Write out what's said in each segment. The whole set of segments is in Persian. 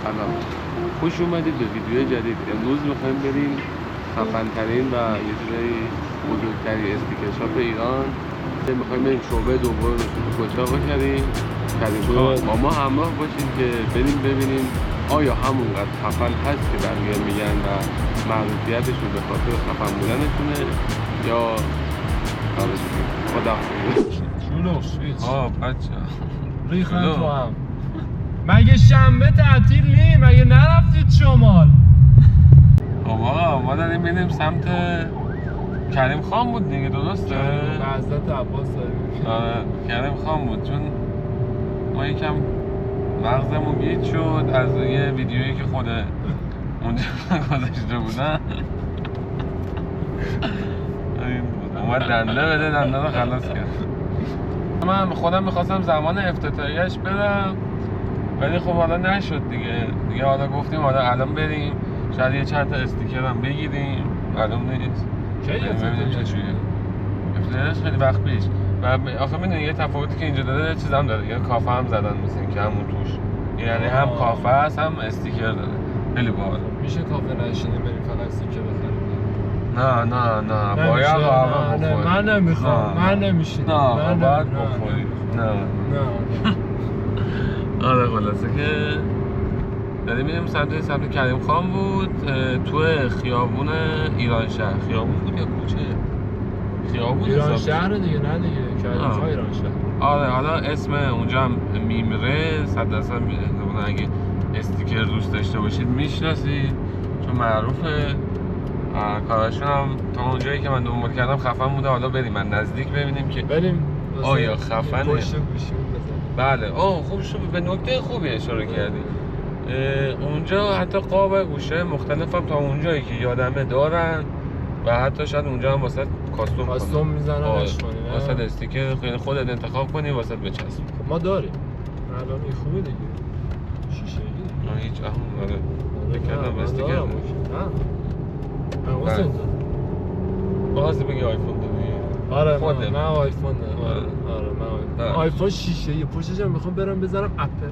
سلام، خوش اومدید به ویدیو جدید. امروز میخوایم بریم خفن‌ترین و یه جورایی بزرگترین استیکر شاپ ایران. میخوایم بریم شعبه دوم کوچاق کریم با ما همراه باشید که بریم ببینیم آیا همونقدر خفن هست که بقیه میگن و معروفیتشون به خاطر خفن بودنشونه یا خدا شلوغ بچه ریختن تو هم. مگه شنبه تعطیل نی؟ مگه نرفتید شمال؟ آقا ما داریم میریم سمت کریم خان بود دیگه، درسته؟ حضرت عباس داریم. آره کریم خان بود، چون ما یکم مغزمون گیج شد از یه ویدیویی که خود اونجا گذاشته بودن. اومد دنده بده، دنده رو خلاص کرد. من خودم میخواستم زمان افتتاحیه‌اش برم ولی خب حالا نشد دیگه حالا گفتیم حالا الان بریم شاید یه چند تا استیکر هم بگیریم، معلوم نیست کی افتتاحیه‌اش؟ افتتاحیه‌اش خیلی وقت پیش و آخه میدونی یه تفاوتی که اینجا داره چیز هم داره، یه کافه هم زدن مثل که همون توش، یعنی هم کافه هست هم استیکر داره، خیلی باحال. میشه کافه نشینیم بریم فقط استیکر بخریم؟ نه باید قهوه بخوری. من نمیخوام، من نمیشینم. نه باید بخوری. نه آره خلاصه که داریم میریم سمت کریم خان بود، تو خیابون ایران شهر. خیابون بود یا کوچه؟ خیابون ایران شهر دیگه، نه دیگه کریم خان ایران شهر. آره حالا اسم اونجا هم میمره 100% اگه استیکر دوست داشته باشید میشناسید چون معروفه. کارشون هم تا اونجایی که من دنبال کردم خفن بوده. حالا بریم من نزدیک ببینیم که بریم آیا خفنه. پشت گوشی بله خوب شد، به نکته خوبی اشاره کردی. اونجا حتی قاب گوشه مختلف هم تا اونجایی که یادمه دارن و حتی شاید اونجا هم واسه کاستوم میزنن واسه استیکر خودت انتخاب کنی واسه بچسب. ما داریم الان این خوبه دیگه، شیشه ای هیچ آره بکردم استیکر نه واسه باز بگی آیفون داری؟ آره خودم من آیفون دارم. من آیفون شیشه ای پشتش هم میخوام برم بذارم اپل.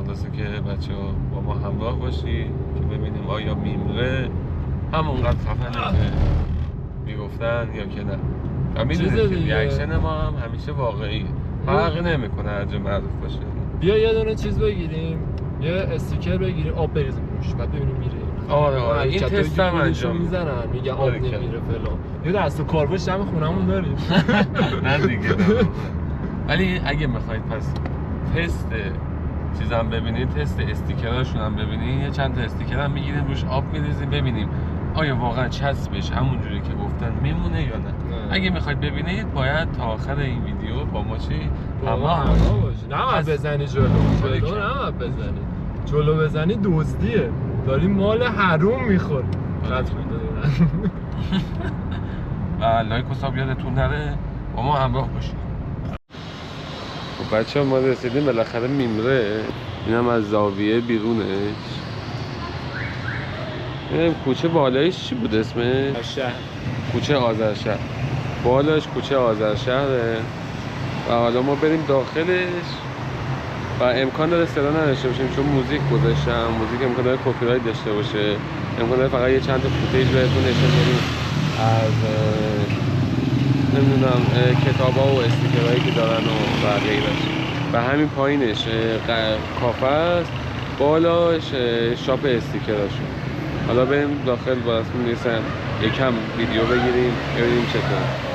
خلاصه که بچه ها با ما همراه باشی که ببینیم آیا میمره همونقدر خفنه که میگفتن یا که نه. و میدونید که ریاکشن ما هم همیشه واقعی فرقی نمیکنه هر جا معروف باشه. بیا یه دونه چیز بگیریم، یه استیکر بگیریم، آب بریزیم روش بعد ببینیم میره. آره این تست هم انجام میزنن میگن آب نمیره فلان. یه دست و کارباش هم خونمون داریم. نه دیگه ولی اگه میخواید پس تست چیزام ببینید، تست استیکراشون هم ببینید، یه چند تا استیکر هم میگیریم روش آب میریزیم ببینیم آیا واقعا چسبش همونجوری که گفتن میمونه یا نه. اگه میخواید ببینید باید تا آخر این ویدیو با ما چی همراه باشید. نه بزنی جلو نه بزنی جلو بزنی دزدیه، داری مال حروم میخوری. و لایک و ساب یادتون نره، با ما همراه باشید. خب بچه ها ما رسیدیم بالاخره میمره، این هم از زاویه بیرونش. این کوچه بالایش چی بود اسمش؟ کوچه آذرشهر. بالاش کوچه آذرشهره و حالا ما بریم داخلش و امکان داره صدا نداشته باشیم چون موزیک گذاشتم. موزیک امکان داره کپی رایت داشته باشه، امکان داره فقط یه چند تا فوتیج بهتون نشون بدیم از نمیدونم کتابا و استیکرهایی که دارن و غیرش. و همین پایینش کافه است، بالاش شاپ استیکراشون. حالا بریم داخل با اسمون نیستم یکم ویدیو بگیریم ببینیم چطور.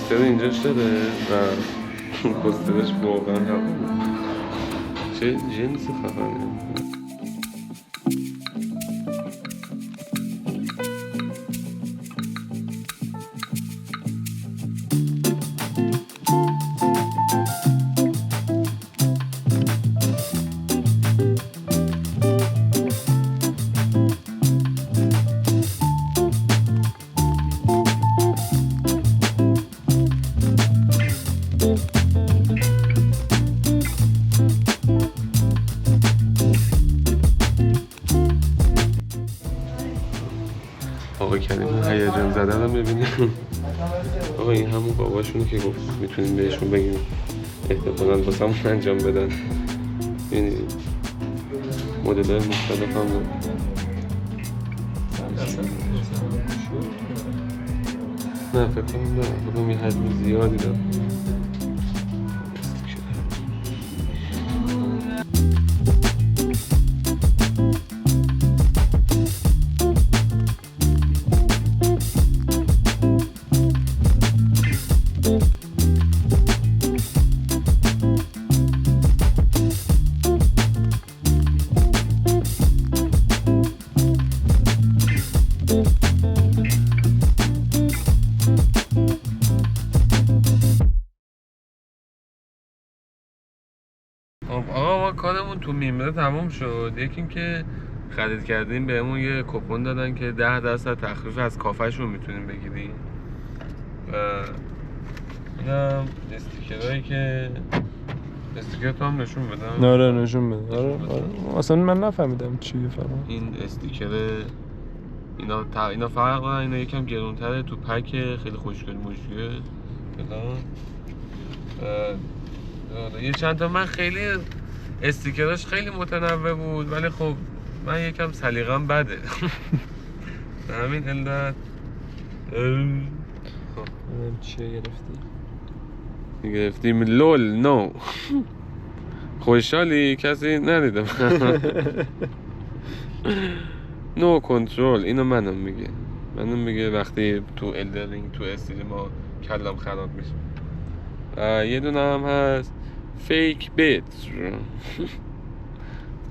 پوستر اینجا شده و پوسترش واقعا هم چه جنس خفنه. آقا کریم هیجان زدن رو ببینیم. آقا این همون باباشونه که گفت میتونیم بهشون بگیم احتمالاً واسه همون انجام بدن. یعنی مدل های مختلف هم دارم. نه فکر کنم نه بودم یه حجم زیادی دارم. آقا ما کارمون تو میمره تموم شد. یکی این که خرید کردیم بهمون یه کوپن دادن که 10% تخفیف از کافهشون میتونیم بگیریم و اینم استیکرهایی که استیکر تو هم نشون بدم. آره نشون بده. آره اصلا من نفهمیدم چیه فقط این استیکر اینا فرق دارن. اینا یکم گرونتره، تو پک خیلی خوشگل مشکل بدن. یه چند تا من خیلی استیکراش خیلی متنوع بود ولی خب من یکم سلیقه‌ام بده. به همین علت چیه گرفتیم لول نو. خوشحالی؟ کسی ندیدم. نو کنترل. اینو منم میگه وقتی تو الدرینگ تو استیل ما کلم خراب میشه. یه دونه هم هست فیک بیت.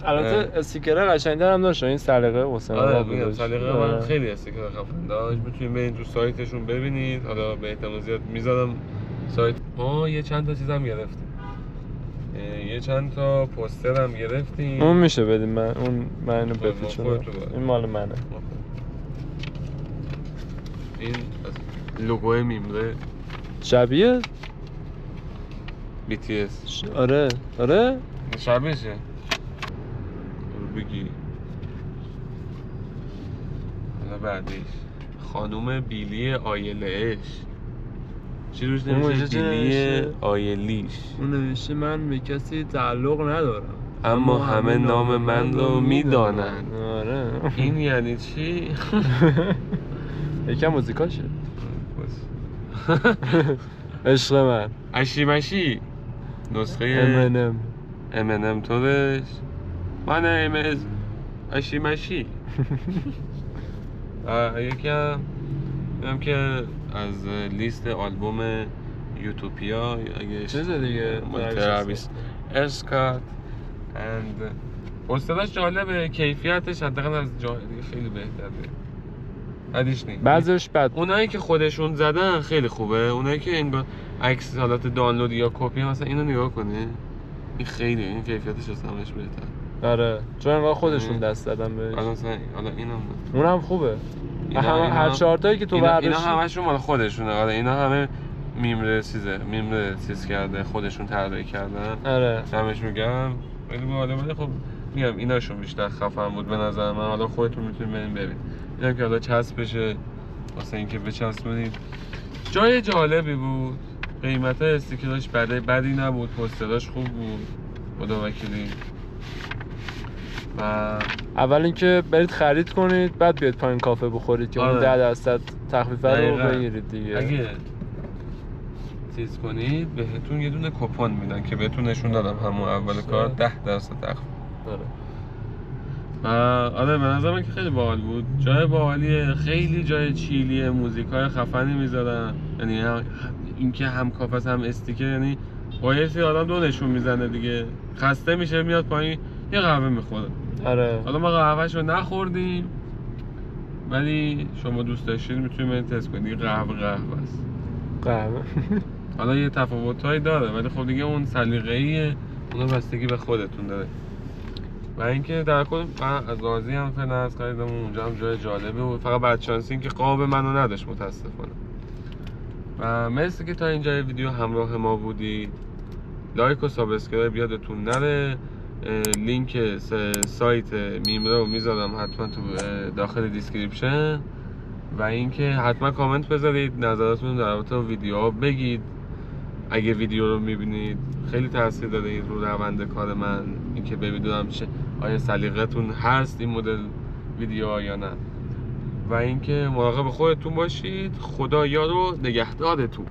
البته استیکر قشنگ‌تر هم داشت این سلیقه حسین آقا بود. سلیقه من خیلی استیکر خفن داشت. میتونید برید تو سایتشون ببینید. حالا به احتمال زیاد میذارم سایت. یه چند تا چیزام گرفتیم. یه چند تا پوستر هم گرفتیم. اون میشه بدیم من اینو بپیچونم. این مال منه. این لوگوی میمره شبیه BTS. آره شبیهشه. بگی حالا بعدش خانوم بیلی آیله‌اش چی روش نمیشه؟ بیلی آیلیش. اون نوشته من به کسی تعلق ندارم اما همه نام من رو میدانن. آره این یعنی چی؟ یکم موزیکاشه. عشق من اشی مشی نسخه M&M تورش. My name is اشی مشی. یکم میگم که از لیست آلبوم یوتوپیا اگه چیز دیگه تراویس اسکات اند پوسترش جالبه، کیفیتش حداقل از جای دیگه خیلی بهتره. بعدش نیست بعضیش بد. اونایی که خودشون زدن خیلی خوبه. اونایی که انگار عکس حالت دانلود یا کپی مثلا اینو نگاه کنه این خیلی این کیفیتش از همش بهتره. آره چون انگار خودشون دست دادن بهش. حالا اینم اونم خوبه. هر چهارتایی که تو برداشتی اینا همشون مال خودشونه. آره اینا همه میمره چیز کرده، خودشون طراحی کردن. آره همش میگم خیلی باحاله. ولی خب میگم ایناشون بیشتر خفن بود به نظر من. حالا خودتون میتونید برید ببینید. اینم که حالا چسب بشه واسه اینکه بچسبونید. جای جالبی بود. قیمت استیکراش بدی نبود، پوستراش خوب بود. خدا وکیلی. و اول اینکه برید خرید کنید بعد بیاید پایین کافه بخورید که اون 10% تخفیف رو بگیرید دیگه. اگه چیز کنید بهتون یه دونه کوپن میدن که بهتون نشون دادم همون اول کار 10% تخفیف. آره به نظر من که خیلی باحال بود. جای باحالیه، خیلی جای چیلیه، موزیکای خفنی میذارن. یعنی اینکه هم کافه هم استیکر، یعنی بایستی آدم دو نشون میزنه دیگه، خسته میشه میاد پایین یه قهوه میخوره. آره حالا ما قهوهشو نخوردیم ولی شما دوست داشتید میتونید برید تست کنید دیگه. قهوه است. قهوه حالا یه تفاوتایی داره ولی خب دیگه اون سلیقه‌ایه، اون بستگی به خودتون داره. و اینکه در کل من از رازی هم فعلا از خریدم، اونجا هم جای جالبی بود، فقط بدشانسی اینکه قاب منو نداشت متاسفانه. و مرسی که تا اینجای ویدیو همراه ما بودید. لایک و سابسکرایب یادتون نره. لینک سایت میمره رو میذارم حتما تو داخل دیسکریپشن. و اینکه حتما کامنت بذارید، نظراتتون در رابطه با ویدیوها بگید. اگه ویدیو رو میبینید خیلی تاثیر داره رو روند کار من، اینکه ببینم چه آیا سلیقتون هست این مدل ویدیوها یا نه. و اینکه مراقب خودتون باشید. خدا یار و نگهدارتون.